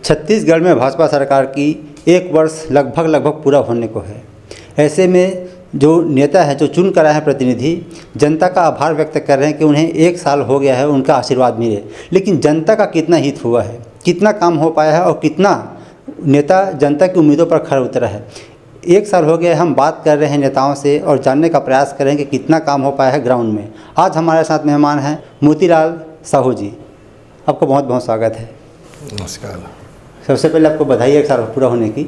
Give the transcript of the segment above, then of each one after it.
छत्तीसगढ़ में भाजपा सरकार की 1 वर्ष लगभग पूरा होने को है। ऐसे में जो नेता हैं, जो चुन कर आए हैं प्रतिनिधि, जनता का आभार व्यक्त कर रहे हैं कि उन्हें 1 साल हो गया है, उनका आशीर्वाद मिले। लेकिन जनता का कितना हित हुआ है, कितना काम हो पाया है और कितना नेता जनता की उम्मीदों पर खरा उतरा है। 1 साल हो गया है, हम बात कर रहे हैं नेताओं से और जानने का प्रयास करें कि कितना काम हो पाया है ग्राउंड में। आज हमारे साथ मेहमान हैं मोतीलाल साहू जी। आपका बहुत बहुत स्वागत है। नमस्कार। सबसे पहले आपको बधाई 1 साल पूरा होने की।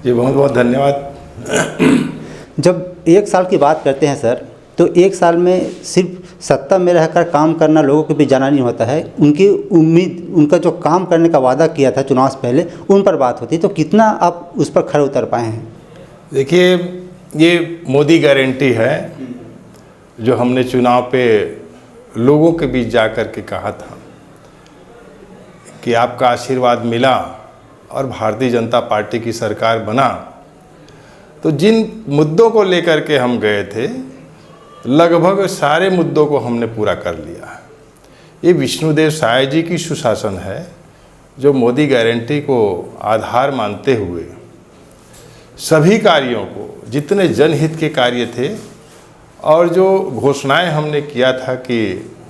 जी बहुत बहुत धन्यवाद। जब 1 साल की बात करते हैं सर, तो 1 साल में सिर्फ सत्ता में रहकर काम करना लोगों को भी जाना नहीं होता है। उनकी उम्मीद, उनका जो काम करने का वादा किया था चुनाव से पहले, उन पर बात होती है। तो कितना आप उस पर खरे उतर पाए हैं? देखिए, ये मोदी गारंटी है जो हमने चुनाव पे लोगों के बीच जा कर के कहा था कि आपका आशीर्वाद मिला और भारतीय जनता पार्टी की सरकार बना। तो जिन मुद्दों को लेकर के हम गए थे, लगभग सारे मुद्दों को हमने पूरा कर लिया है। ये विष्णुदेव साय जी की सुशासन है, जो मोदी गारंटी को आधार मानते हुए सभी कार्यों को, जितने जनहित के कार्य थे और जो घोषणाएं हमने किया था कि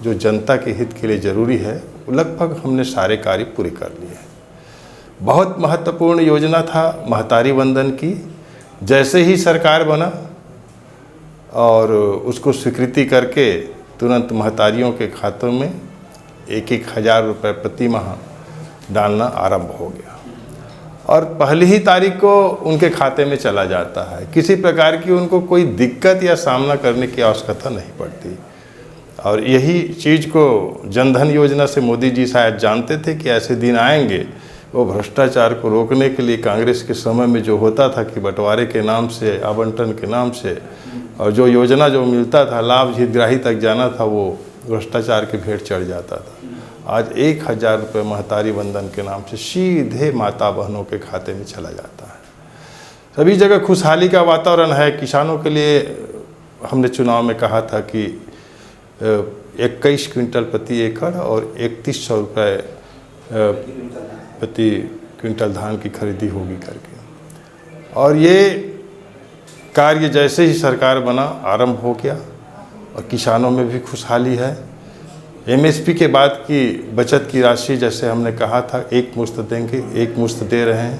जो जनता के हित के लिए ज़रूरी है, लगभग हमने सारे कार्य पूरे कर लिए हैं। बहुत महत्वपूर्ण योजना था महतारी वंदन की। जैसे ही सरकार बना और उसको स्वीकृति करके तुरंत महतारियों के खातों में 1-1 हज़ार रुपये प्रति माह डालना आरंभ हो गया और पहली ही तारीख को उनके खाते में चला जाता है। किसी प्रकार की उनको कोई दिक्कत या सामना करने की आवश्यकता नहीं पड़ती। और यही चीज़ को जनधन योजना से मोदी जी शायद जानते थे कि ऐसे दिन आएंगे। वो भ्रष्टाचार को रोकने के लिए कांग्रेस के समय में जो होता था कि बंटवारे के नाम से, आवंटन के नाम से, और जो योजना जो मिलता था, लाभ हितग्राही तक जाना था, वो भ्रष्टाचार के भेंट चढ़ जाता था। आज 1,000 रुपये महतारी वंदन के नाम से सीधे माता बहनों के खाते में चला जाता है। सभी जगह खुशहाली का वातावरण है। किसानों के लिए हमने चुनाव में कहा था कि 21 क्विंटल प्रति एकड़ और 3100 रुपये प्रति क्विंटल धान की खरीदी होगी करके। और ये कार्य जैसे ही सरकार बना आरंभ हो गया और किसानों में भी खुशहाली है। एमएसपी के बाद की बचत की राशि, जैसे हमने कहा था, एक मुश्त देंगे, एक मुश्त दे रहे हैं,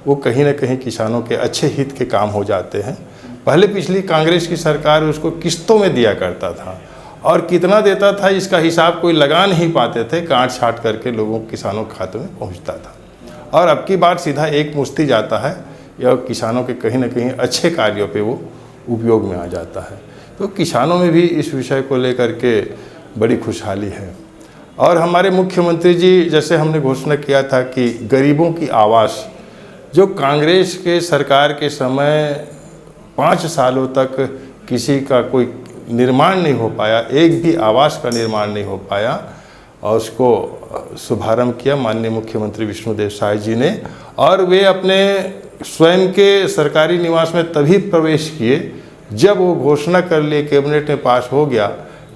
वो कहीं ना कहीं किसानों के अच्छे हित के काम हो जाते हैं। पहले पिछली कांग्रेस की सरकार उसको किस्तों में दिया करता था और कितना देता था इसका हिसाब कोई लगा नहीं पाते थे, काट छाट करके लोगों किसानों के खाते में पहुंचता था। और अब की बार सीधा एक मुश्ती जाता है या किसानों के कहीं ना कहीं अच्छे कार्यों पे वो उपयोग में आ जाता है। तो किसानों में भी इस विषय को लेकर के बड़ी खुशहाली है। और हमारे मुख्यमंत्री जी, जैसे हमने घोषणा किया था कि गरीबों की आवास, जो कांग्रेस के सरकार के समय 5 सालों तक किसी का कोई निर्माण नहीं हो पाया, एक भी आवास का निर्माण नहीं हो पाया, और उसको शुभारंभ किया माननीय मुख्यमंत्री विष्णुदेव साय जी ने। और वे अपने स्वयं के सरकारी निवास में तभी प्रवेश किए जब वो घोषणा कर लिए, कैबिनेट में पास हो गया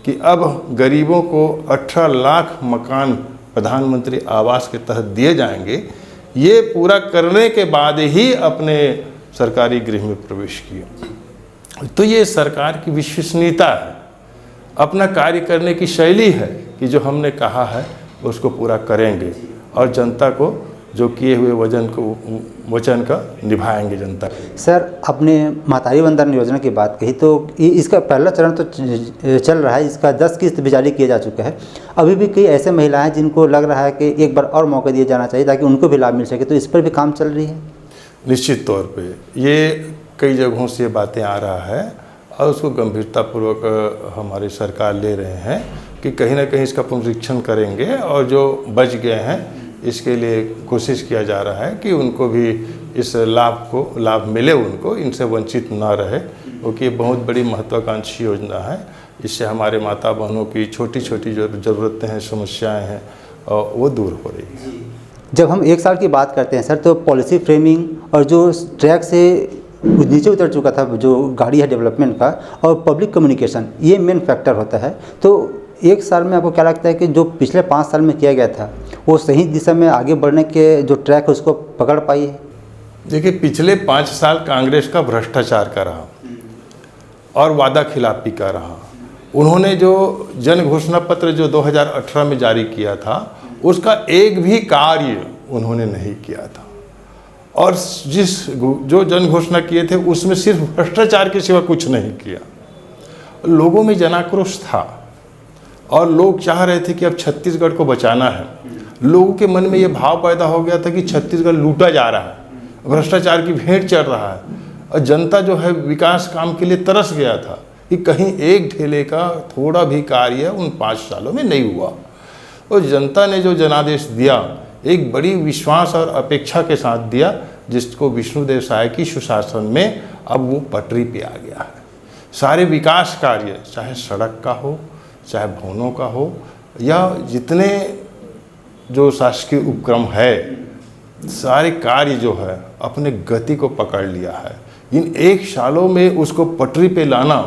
कि अब गरीबों को 18 लाख मकान प्रधानमंत्री आवास के तहत दिए जाएंगे। ये पूरा करने के बाद ही अपने सरकारी गृह में प्रवेश किया। तो ये सरकार की विश्वसनीयता है, अपना कार्य करने की शैली है कि जो हमने कहा है उसको पूरा करेंगे और जनता को जो किए हुए वचन का निभाएंगे जनता। सर, आपने महतारी वंदन योजना की बात कही, तो इसका पहला चरण तो चल रहा है, इसका 10 किस्त भी जारी किया जा चुका है। अभी भी कई ऐसे महिलाएं जिनको लग रहा है कि एक बार और मौका दिया जाना चाहिए ताकि उनको भी लाभ मिल सके, तो इस पर भी काम चल रही है? निश्चित तौर पे ये कई जगहों से बातें आ रहा है और उसको गंभीरतापूर्वक हमारी सरकार ले रहे हैं कि कहीं ना कहीं इसका पुनरीक्षण करेंगे और जो बच गए हैं इसके लिए कोशिश किया जा रहा है कि उनको भी इस लाभ मिले, उनको इनसे वंचित ना रहे, क्योंकि ये बहुत बड़ी महत्वाकांक्षी योजना है। इससे हमारे माता बहनों की छोटी छोटी जो ज़रूरतें हैं, समस्याएं हैं, और वो दूर हो रही है। जब हम 1 साल की बात करते हैं सर, तो पॉलिसी फ्रेमिंग और जो ट्रैक से नीचे उतर चुका था जो गाड़ी है डेवलपमेंट का, और पब्लिक कम्युनिकेशन, ये मेन फैक्टर होता है। तो एक साल में आपको क्या लगता है कि जो पिछले 5 साल में किया गया था वो सही दिशा में आगे बढ़ने के जो ट्रैक है उसको पकड़ पाई है? देखिए, पिछले 5 साल कांग्रेस का भ्रष्टाचार का रहा और वादा खिलाफी का रहा। उन्होंने जो जन घोषणा पत्र जो 2018 में जारी किया था उसका एक भी कार्य उन्होंने नहीं किया था, और जो जन घोषणा किए थे उसमें सिर्फ भ्रष्टाचार के सिवा कुछ नहीं किया। लोगों में जनाक्रोश था और लोग चाह रहे थे कि अब छत्तीसगढ़ को बचाना है। लोगों के मन में ये भाव पैदा हो गया था कि छत्तीसगढ़ लूटा जा रहा है, भ्रष्टाचार की भेंट चढ़ रहा है, और जनता जो है विकास काम के लिए तरस गया था कि कहीं एक ढेले का थोड़ा भी कार्य उन 5 सालों में नहीं हुआ। और जनता ने जो जनादेश दिया एक बड़ी विश्वास और अपेक्षा के साथ दिया, जिसको विष्णुदेव साय की सुशासन में अब वो पटरी पे आ गया है। सारे विकास कार्य, चाहे सड़क का हो, चाहे भवनों का हो, या जितने जो शासकीय उपक्रम है, सारे कार्य जो है अपने गति को पकड़ लिया है। इन 1 सालों में उसको पटरी पे लाना,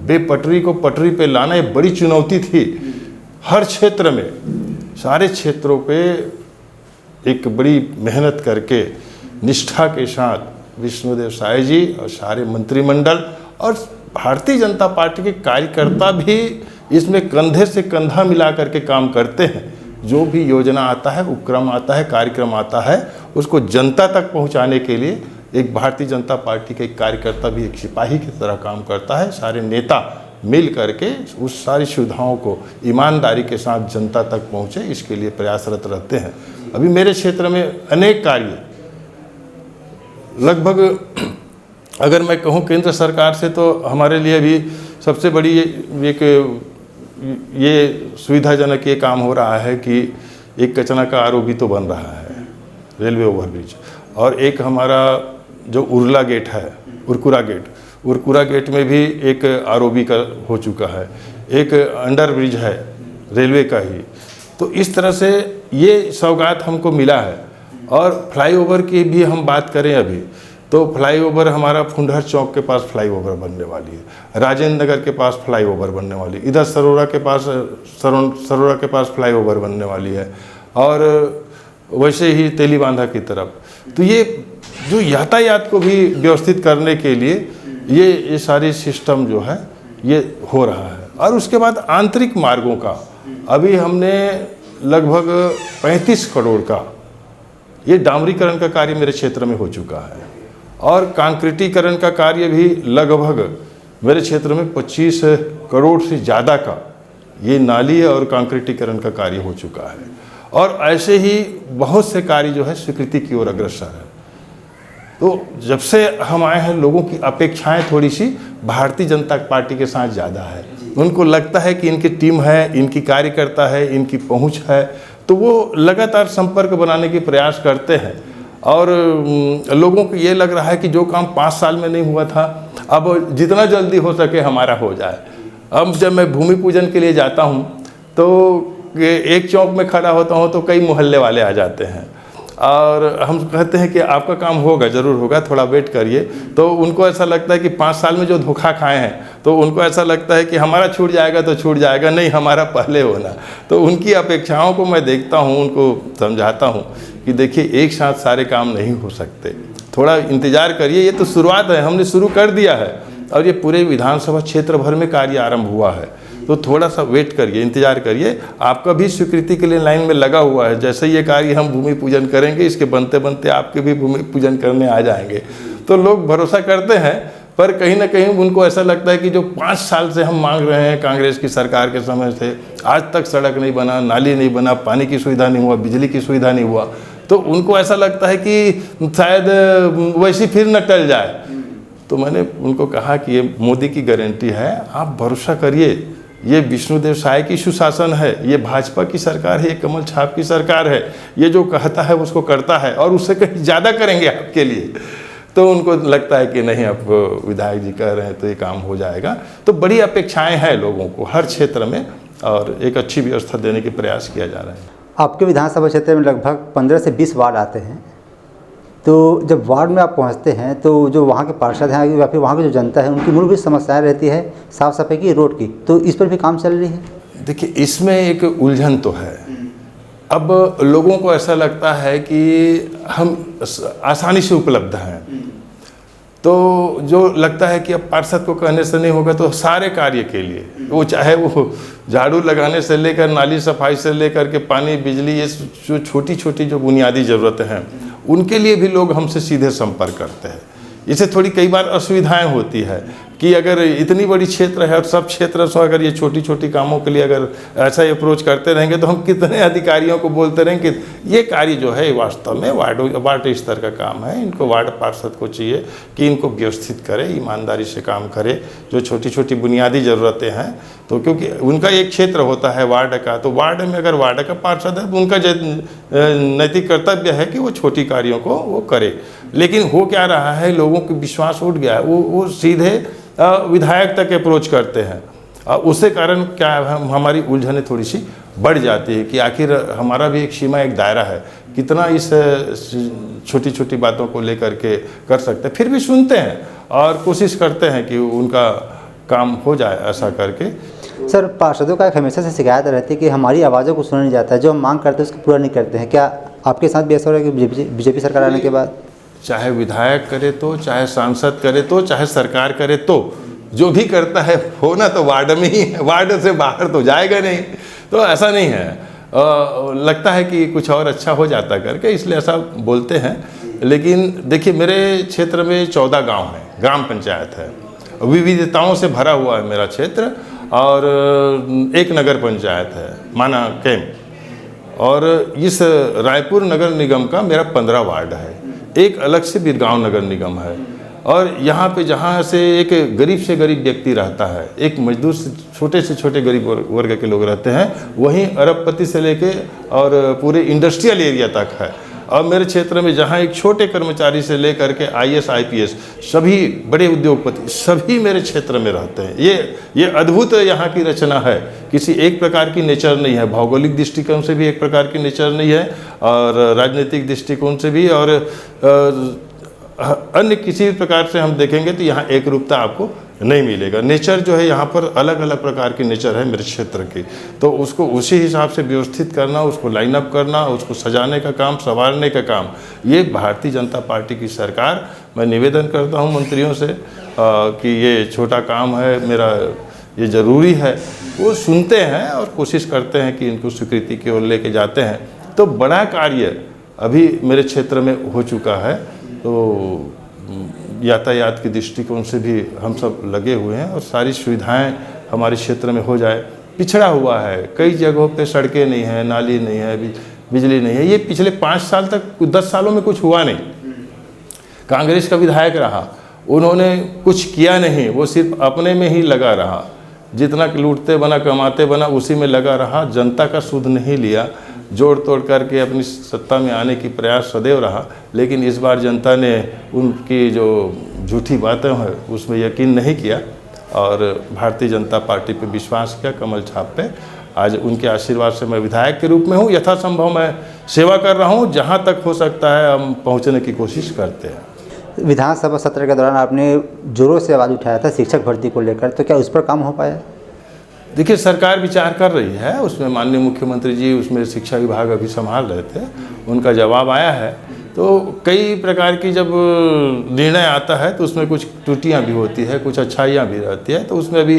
बेपटरी को पटरी पे लाना एक बड़ी चुनौती थी। हर क्षेत्र में, सारे क्षेत्रों पे एक बड़ी मेहनत करके निष्ठा के साथ विष्णुदेव साय जी और सारे मंत्रिमंडल और भारतीय जनता पार्टी के कार्यकर्ता भी इसमें कंधे से कंधा मिला करके काम करते हैं। जो भी योजना आता है, उपक्रम आता है, कार्यक्रम आता है, उसको जनता तक पहुंचाने के लिए एक भारतीय जनता पार्टी के कार्यकर्ता भी एक सिपाही की तरह काम करता है। सारे नेता मिल करके उस सारी सुविधाओं को ईमानदारी के साथ जनता तक पहुंचे, इसके लिए प्रयासरत रहते हैं। अभी मेरे क्षेत्र में अनेक कार्य, लगभग अगर मैं कहूं केंद्र सरकार से, तो हमारे लिए भी सबसे बड़ी एक ये सुविधाजनक ये काम हो रहा है कि एक कचना का आरओबी तो बन रहा है, रेलवे ओवरब्रिज, और एक हमारा जो उरला गेट है, उरकुरा गेट में भी एक आरओबी का हो चुका है, एक अंडर ब्रिज है रेलवे का ही। तो इस तरह से ये सौगात हमको मिला है। और फ्लाईओवर की भी हम बात करें अभी, तो फ्लाईओवर हमारा फुंडहर चौक के पास फ्लाईओवर बनने वाली है, राजेंद्र नगर के पास फ्लाईओवर बनने वाली है, इधर सरोरा के पास फ्लाईओवर बनने वाली है, और वैसे ही तेलीबांधा की तरफ। तो ये जो यातायात को भी व्यवस्थित करने के लिए ये सारी सिस्टम जो है ये हो रहा है। और उसके बाद आंतरिक मार्गों का अभी हमने लगभग 35 करोड़ का ये डामरीकरण का कार्य मेरे क्षेत्र में हो चुका है, और कांक्रीटीकरण का कार्य भी लगभग मेरे क्षेत्र में 25 करोड़ से ज़्यादा का ये नाली और कांक्रीटीकरण का कार्य हो चुका है। और ऐसे ही बहुत से कार्य जो है स्वीकृति की ओर अग्रसर है। तो जब से हम आए हैं, लोगों की अपेक्षाएं थोड़ी सी भारतीय जनता पार्टी के साथ ज़्यादा है। उनको लगता है कि इनकी टीम है, इनकी कार्यकर्ता है, इनकी पहुंच है, तो वो लगातार संपर्क बनाने के प्रयास करते हैं। और लोगों को ये लग रहा है कि जो काम 5 साल में नहीं हुआ था, अब जितना जल्दी हो सके हमारा हो जाए। अब जब मैं भूमि पूजन के लिए जाता हूँ तो एक चौक में खड़ा होता हूँ तो कई मोहल्ले वाले आ जाते हैं, और हम कहते हैं कि आपका काम होगा, ज़रूर होगा, थोड़ा वेट करिए। तो उनको ऐसा लगता है कि 5 साल में जो धोखा खाए हैं, तो उनको ऐसा लगता है कि हमारा छूट जाएगा तो छूट जाएगा, नहीं, हमारा पहले होना। तो उनकी अपेक्षाओं को मैं देखता हूँ, उनको समझाता हूँ कि देखिए एक साथ सारे काम नहीं हो सकते, थोड़ा इंतज़ार करिए। ये तो शुरुआत है, हमने शुरू कर दिया है, और ये पूरे विधानसभा क्षेत्र भर में कार्य आरंभ हुआ है। तो थोड़ा सा वेट करिए, इंतज़ार करिए, आपका भी स्वीकृति के लिए लाइन में लगा हुआ है। जैसे ये कार्य हम भूमि पूजन करेंगे, इसके बनते बनते आपके भी भूमि पूजन करने आ जाएंगे। तो लोग भरोसा करते हैं, पर कहीं ना कहीं उनको ऐसा लगता है कि जो 5 साल से हम मांग रहे हैं कांग्रेस की सरकार के समय से, आज तक सड़क नहीं बना, नाली नहीं बना, पानी की सुविधा नहीं हुआ, बिजली की सुविधा नहीं हुआ, तो उनको ऐसा लगता है कि शायद वैसी फिर न टल जाए। तो मैंने उनको कहा कि ये मोदी की गारंटी है, आप भरोसा करिए, ये विष्णुदेव साय की सुशासन है, ये भाजपा की सरकार है, ये कमल छाप की सरकार है, ये जो कहता है उसको करता है, और उससे कहीं ज़्यादा करेंगे आपके लिए। तो उनको लगता है कि नहीं, अब विधायक जी कह रहे हैं तो ये काम हो जाएगा। तो बड़ी अपेक्षाएं हैं लोगों को हर क्षेत्र में, और एक अच्छी व्यवस्था देने के प्रयास किया जा रहा है। आपके विधानसभा क्षेत्र में लगभग 15 से 20 वार्ड आते हैं, तो जब वार्ड में आप पहुंचते हैं तो जो वहाँ के पार्षद हैं या फिर वहाँ की जो जनता है, उनकी मूलभूत समस्याएं रहती है साफ़ सफाई की, रोड की, तो इस पर भी काम चल रही है? देखिए, इसमें एक उलझन तो है। अब लोगों को ऐसा लगता है कि हम आसानी से उपलब्ध हैं, तो जो लगता है कि अब पार्षद को कहने से नहीं होगा, तो सारे कार्य के लिए, वो चाहे वो झाड़ू लगाने से लेकर नाली सफाई से लेकर के पानी बिजली, ये जो छोटी छोटी जो बुनियादी ज़रूरतें हैं, उनके लिए भी लोग हमसे सीधे संपर्क करते हैं। इससे थोड़ी कई बार असुविधाएं होती है कि अगर इतनी बड़ी क्षेत्र है और सब क्षेत्र से अगर ये छोटी छोटी कामों के लिए अगर ऐसा अप्रोच करते रहेंगे, तो हम कितने अधिकारियों को बोलते रहेंगे कि ये कार्य जो है वास्तव में वार्ड स्तर का काम है, इनको वार्ड पार्षद को चाहिए कि इनको व्यवस्थित करे, ईमानदारी से काम करे। जो छोटी छोटी बुनियादी ज़रूरतें हैं, तो क्योंकि उनका एक क्षेत्र होता है वार्ड का, तो वार्ड में अगर वार्ड का पार्षद है तो उनका नैतिक कर्तव्य है कि वो छोटी कार्यों को वो करे। लेकिन हो क्या रहा है, लोगों को विश्वास उठ गया है, वो सीधे विधायक तक अप्रोच करते हैं। उसके कारण क्या है, हमारी उलझने थोड़ी सी बढ़ जाती है कि आखिर हमारा भी एक सीमा, एक दायरा है, कितना इस छोटी छोटी बातों को लेकर के कर सकते हैं। फिर भी सुनते हैं और कोशिश करते हैं कि उनका काम हो जाए ऐसा करके। सर, पार्षदों का एक हमेशा से शिकायत रहती है कि हमारी आवाज़ों को सुना नहीं जाता है, जो हम मांग करते हैं उसको पूरा नहीं करते हैं। क्या आपके साथ भी ऐसा हो रहा है कि बीजेपी सरकार आने के बाद? चाहे विधायक करे तो, चाहे सांसद करे तो, चाहे सरकार करे तो, जो भी करता है वो ना तो वार्ड में ही है, वार्ड से बाहर तो जाएगा नहीं। तो ऐसा नहीं है, लगता है कि कुछ और अच्छा हो जाता करके, इसलिए ऐसा बोलते हैं। लेकिन देखिए, मेरे क्षेत्र में 14 गांव हैं, ग्राम पंचायत है, विविधताओं से भरा हुआ है मेरा क्षेत्र, और एक नगर पंचायत है माना कैंप, और इस रायपुर नगर निगम का मेरा 15 वार्ड है, एक अलग से बिरगांव नगर निगम है। और यहाँ पे जहाँ से एक गरीब से गरीब व्यक्ति रहता है, एक मजदूर से छोटे गरीब वर्ग के लोग रहते हैं, वहीं अरबपति से लेके और पूरे इंडस्ट्रियल एरिया तक है। और मेरे क्षेत्र में जहाँ एक छोटे कर्मचारी से लेकर के IAS IPS सभी बड़े उद्योगपति सभी मेरे क्षेत्र में रहते हैं। ये अद्भुत यहाँ की रचना है, किसी एक प्रकार की नेचर नहीं है, भौगोलिक दृष्टिकोण से भी एक प्रकार की नेचर नहीं है, और राजनीतिक दृष्टिकोण से भी, और अन्य किसी प्रकार से हम देखेंगे तो यहाँ एक रूपता आपको नहीं मिलेगा। नेचर जो है यहाँ पर अलग अलग प्रकार की नेचर है मेरे क्षेत्र की, तो उसको उसी हिसाब से व्यवस्थित करना, उसको लाइन अप करना, उसको सजाने का काम, संवारने का काम, ये भारतीय जनता पार्टी की सरकार, मैं निवेदन करता हूँ मंत्रियों से कि ये छोटा काम है मेरा, ये ज़रूरी है, वो सुनते हैं और कोशिश करते हैं कि इनको स्वीकृति की ओर लेके जाते हैं। तो बड़ा कार्य अभी मेरे क्षेत्र में हो चुका है, तो यातायात की दृष्टिकोण से भी हम सब लगे हुए हैं और सारी सुविधाएं हमारे क्षेत्र में हो जाए। पिछड़ा हुआ है, कई जगहों पे सड़कें नहीं हैं, नाली नहीं है, बिजली नहीं है। ये पिछले 5 साल तक, 10 सालों में कुछ हुआ नहीं। कांग्रेस का विधायक रहा, उन्होंने कुछ किया नहीं, वो सिर्फ अपने में ही लगा रहा, जितना लूटते बना कमाते बना उसी में लगा रहा, जनता का सुध नहीं लिया, जोड़ तोड़ करके अपनी सत्ता में आने की प्रयास सदैव रहा। लेकिन इस बार जनता ने उनकी जो झूठी बातें हैं उसमें यकीन नहीं किया और भारतीय जनता पार्टी पे विश्वास किया, कमल छाप पे। आज उनके आशीर्वाद से मैं विधायक के रूप में हूँ, यथासंभव मैं सेवा कर रहा हूँ, जहाँ तक हो सकता है हम पहुँचने की कोशिश करते हैं। विधानसभा सत्र के दौरान आपने जोरों से आवाज़ उठाया था शिक्षक भर्ती को लेकर, तो क्या उस पर काम हो पाया? देखिए, सरकार विचार कर रही है, उसमें माननीय मुख्यमंत्री जी उसमें शिक्षा विभाग अभी संभाल रहे थे, उनका जवाब आया है। तो कई प्रकार की जब निर्णय आता है तो उसमें कुछ त्रुटियां भी होती है, कुछ अच्छाइयां भी रहती है, तो उसमें अभी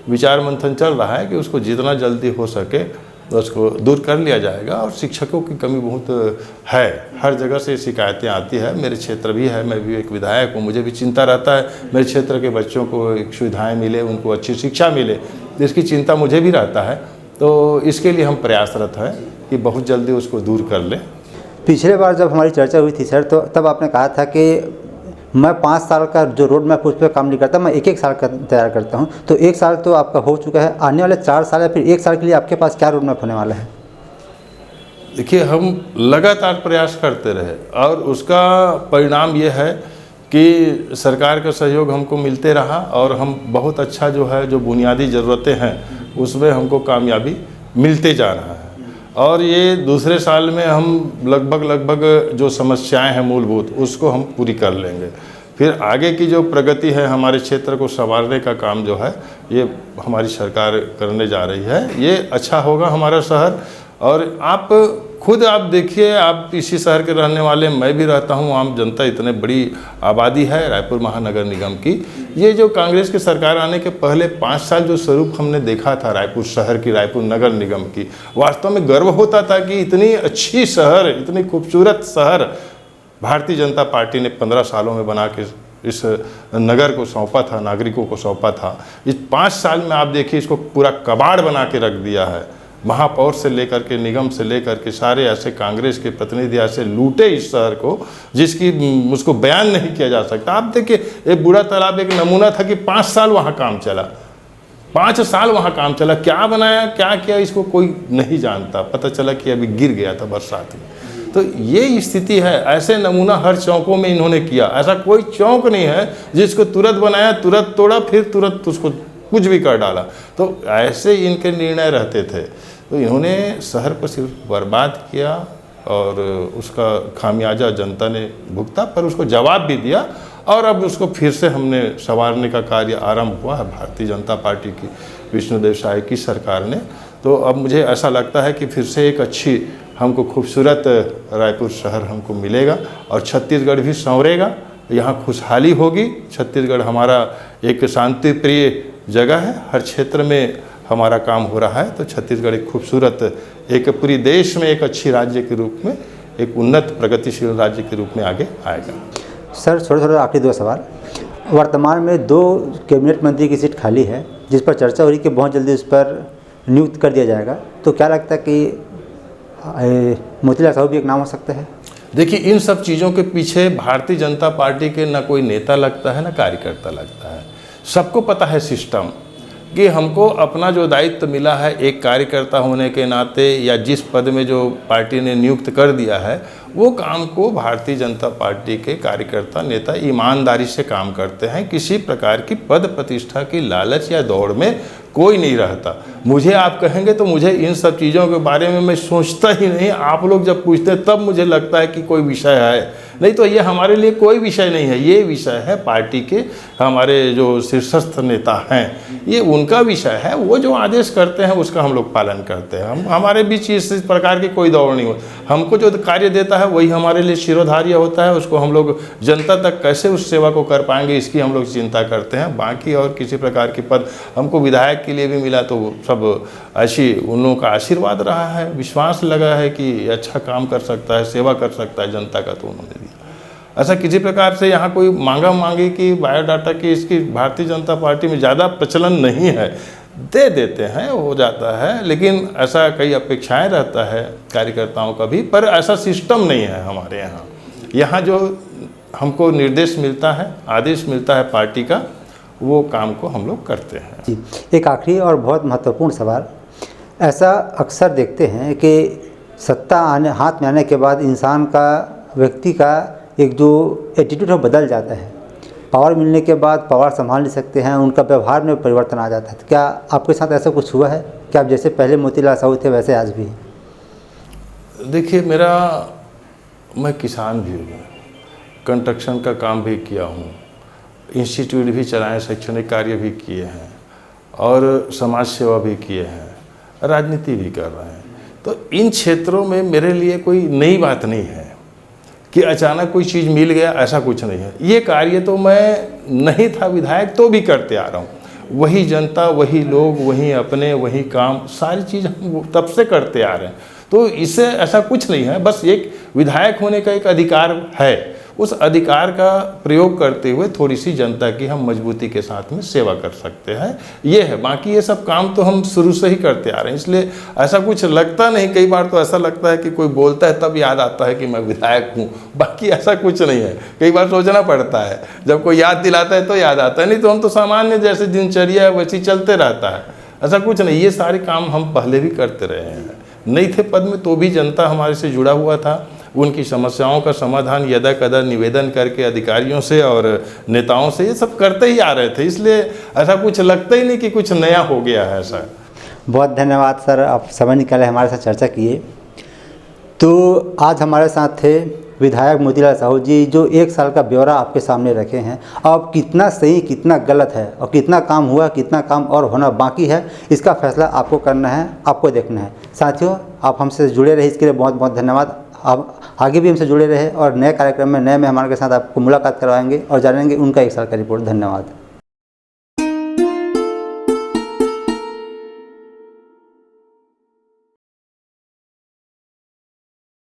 विचार मंथन चल रहा है कि उसको जितना जल्दी हो सके तो उसको दूर कर लिया जाएगा। और शिक्षकों की कमी बहुत है, हर जगह से शिकायतें आती है, मेरे क्षेत्र भी है, मैं भी एक विधायक हूँ, मुझे भी चिंता रहता है मेरे क्षेत्र के बच्चों को एक सुविधाएँ मिले, उनको अच्छी शिक्षा मिले, इसकी चिंता मुझे भी रहता है। तो इसके लिए हम प्रयासरत हैं कि बहुत जल्दी उसको दूर कर लें। पिछले बार जब हमारी चर्चा हुई थी सर, तो तब आपने कहा था कि मैं 5 साल का जो रोड मैप उस पर काम नहीं करता, मैं 1-1 साल का तैयार करता हूं। तो 1 साल तो आपका हो चुका है, आने वाले 4 साल या फिर 1 साल के लिए आपके पास क्या रोड मैप होने वाला है? देखिए, हम लगातार प्रयास करते रहे और उसका परिणाम ये है कि सरकार का सहयोग हमको मिलते रहा और हम बहुत अच्छा जो है, जो बुनियादी ज़रूरतें हैं उसमें हमको कामयाबी मिलते जा रहा है। और ये दूसरे साल में हम लगभग जो समस्याएं हैं मूलभूत, उसको हम पूरी कर लेंगे। फिर आगे की जो प्रगति है, हमारे क्षेत्र को संवारने का काम जो है, ये हमारी सरकार करने जा रही है। ये अच्छा होगा हमारा शहर। और आप खुद आप देखिए, आप इसी शहर के रहने वाले, मैं भी रहता हूँ, आम जनता, इतने बड़ी आबादी है रायपुर महानगर निगम की। ये जो कांग्रेस की सरकार आने के पहले 5 साल जो स्वरूप हमने देखा था रायपुर शहर की, रायपुर नगर निगम की, वास्तव में गर्व होता था कि इतनी अच्छी शहर, इतनी खूबसूरत शहर भारतीय जनता पार्टी ने 15 सालों में बना के इस नगर को सौंपा था, नागरिकों को सौंपा था। इस 5 साल में आप देखिए, इसको पूरा कबाड़ बना के रख दिया है। महापौर से लेकर के, निगम से लेकर के, सारे ऐसे कांग्रेस के प्रतिनिधि ऐसे लूटे इस शहर को, जिसकी उसको बयान नहीं किया जा सकता। आप देखिए, एक बूढ़ा तालाब एक नमूना था कि 5 साल वहाँ काम चला, 5 साल वहाँ काम चला। क्या बनाया, क्या किया, इसको कोई नहीं जानता। पता चला कि अभी गिर गया था बरसात में। तो ये स्थिति है। ऐसे नमूना हर चौकों में इन्होंने किया। ऐसा कोई चौक नहीं है जिसको तुरंत बनाया, तुरंत तोड़ा, फिर तुरंत उसको कुछ भी कर डाला। तो ऐसे इनके निर्णय रहते थे। तो इन्होंने शहर को सिर्फ बर्बाद किया और उसका खामियाजा जनता ने भुगता, पर उसको जवाब भी दिया। और अब उसको फिर से हमने संवारने का कार्य आरंभ हुआ है भारतीय जनता पार्टी की, विष्णुदेव साय की सरकार ने। तो अब मुझे ऐसा लगता है कि फिर से एक अच्छी, हमको खूबसूरत रायपुर शहर हमको मिलेगा और छत्तीसगढ़ भी संवरेगा, यहाँ खुशहाली होगी। छत्तीसगढ़ हमारा एक शांति प्रिय जगह है, हर क्षेत्र में हमारा काम हो रहा है। तो छत्तीसगढ़ एक खूबसूरत, एक पूरी देश में एक अच्छी राज्य के रूप में, एक उन्नत प्रगतिशील राज्य के रूप में आगे आएगा। सर, थोड़ा आखिरी 2 सवाल। वर्तमान में 2 कैबिनेट मंत्री की सीट खाली है, जिस पर चर्चा हो रही कि बहुत जल्दी उस पर नियुक्त कर दिया जाएगा। तो क्या लगता है कि मोतीलाल साहू भी एक नाम हो सकता है? देखिए, इन सब चीज़ों के पीछे भारतीय जनता पार्टी के न कोई नेता लगता है, न कार्यकर्ता लगता है। सबको पता है सिस्टम कि हमको अपना जो दायित्व मिला है एक कार्यकर्ता होने के नाते, या जिस पद में जो पार्टी ने नियुक्त कर दिया है, वो काम को भारतीय जनता पार्टी के कार्यकर्ता नेता ईमानदारी से काम करते हैं। किसी प्रकार की पद प्रतिष्ठा की लालच या दौड़ में कोई नहीं रहता। मुझे आप कहेंगे तो मुझे इन सब चीज़ों के बारे में मैं सोचता ही नहीं। आप लोग जब पूछते हैं तब मुझे लगता है कि कोई विषय है, नहीं तो ये हमारे लिए कोई विषय नहीं है। ये विषय है पार्टी के हमारे जो शीर्षस्थ नेता हैं, ये उनका विषय है। वो जो आदेश करते हैं उसका हम लोग पालन करते हैं। हमारे बीच इस प्रकार की कोई दौड़ नहीं होती। हमको जो कार्य देता है वही हमारे लिए शिरोधार्य होता है। उसको हम लोग जनता तक कैसे उस सेवा को कर पाएंगे, इसकी हम लोग चिंता करते हैं। बाकी और किसी प्रकार की पद हमको विधायक के लिए भी मिला तो सब ऐसी उन लोगों का आशीर्वाद रहा है, विश्वास लगा है कि अच्छा काम कर सकता है, सेवा कर सकता है जनता का, तो उन्होंने दिया। ऐसा किसी प्रकार से यहाँ कोई मांगी कि बायोडाटा की इसकी भारतीय जनता पार्टी में ज़्यादा प्रचलन नहीं है, दे देते हैं, हो जाता है। लेकिन ऐसा कई अपेक्षाएं रहता है कार्यकर्ताओं का भी, पर ऐसा सिस्टम नहीं है हमारे यहाँ। यहाँ जो हमको निर्देश मिलता है, आदेश मिलता है पार्टी का, वो काम को हम लोग करते हैं। जी, एक आखिरी और बहुत महत्वपूर्ण सवाल। ऐसा अक्सर देखते हैं कि सत्ता हाथ में आने के बाद इंसान का, व्यक्ति का एक जो एटीट्यूड है बदल जाता है। पावर मिलने के बाद पावर संभाल नहीं सकते हैं, उनका व्यवहार में परिवर्तन आ जाता है। तो क्या आपके साथ ऐसा कुछ हुआ है कि आप जैसे पहले मोतीलाल साहू थे वैसे आज भी? देखिए, मैं किसान भी हूँ, कंस्ट्रक्शन का काम भी किया हूँ, इंस्टीट्यूट भी चलाए, शैक्षणिक कार्य भी किए हैं और समाज सेवा भी किए हैं, राजनीति भी कर रहे हैं। तो इन क्षेत्रों में मेरे लिए कोई नई बात नहीं है कि अचानक कोई चीज़ मिल गया, ऐसा कुछ नहीं है। ये कार्य तो मैं नहीं था विधायक तो भी करते आ रहा हूँ। वही जनता, वही लोग, वही अपने, वही काम, सारी चीज़ हम तब से करते आ रहे हैं। तो इससे ऐसा कुछ नहीं है। बस एक विधायक होने का एक अधिकार है, उस अधिकार का प्रयोग करते हुए थोड़ी सी जनता की हम मजबूती के साथ में सेवा कर सकते हैं, ये है। बाकी ये सब काम तो हम शुरू से ही करते आ रहे हैं, इसलिए ऐसा कुछ लगता नहीं। कई बार तो ऐसा लगता है कि कोई बोलता है तब याद आता है कि मैं विधायक हूँ, बाकी ऐसा कुछ नहीं है। कई बार सोचना पड़ता है, जब कोई याद दिलाता है तो याद आता है, नहीं तो हम तो सामान्य जैसे दिनचर्या वैसी चलते रहता है, ऐसा कुछ नहीं। ये सारे काम हम पहले भी करते रहे हैं। नहीं थे पद में तो भी जनता हमारे से जुड़ा हुआ था, उनकी समस्याओं का समाधान यदा कदा निवेदन करके अधिकारियों से और नेताओं से ये सब करते ही आ रहे थे, इसलिए ऐसा कुछ लगता ही नहीं कि कुछ नया हो गया है ऐसा। बहुत धन्यवाद सर, आप समय निकाले हमारे साथ चर्चा किए। तो आज हमारे साथ थे विधायक मोतीलाल साहू जी जो 1 साल का ब्यौरा आपके सामने रखे हैं। अब कितना सही कितना गलत है और कितना काम हुआ कितना काम और होना बाकी है, इसका फैसला आपको करना है, आपको देखना है। साथियों, आप हमसे जुड़े रहे इसके लिए बहुत बहुत धन्यवाद। आप आगे भी हमसे जुड़े रहे और नए कार्यक्रम में नए मेहमान के साथ आपको मुलाकात करवाएंगे और जानेंगे उनका 1 साल का रिपोर्ट। धन्यवाद।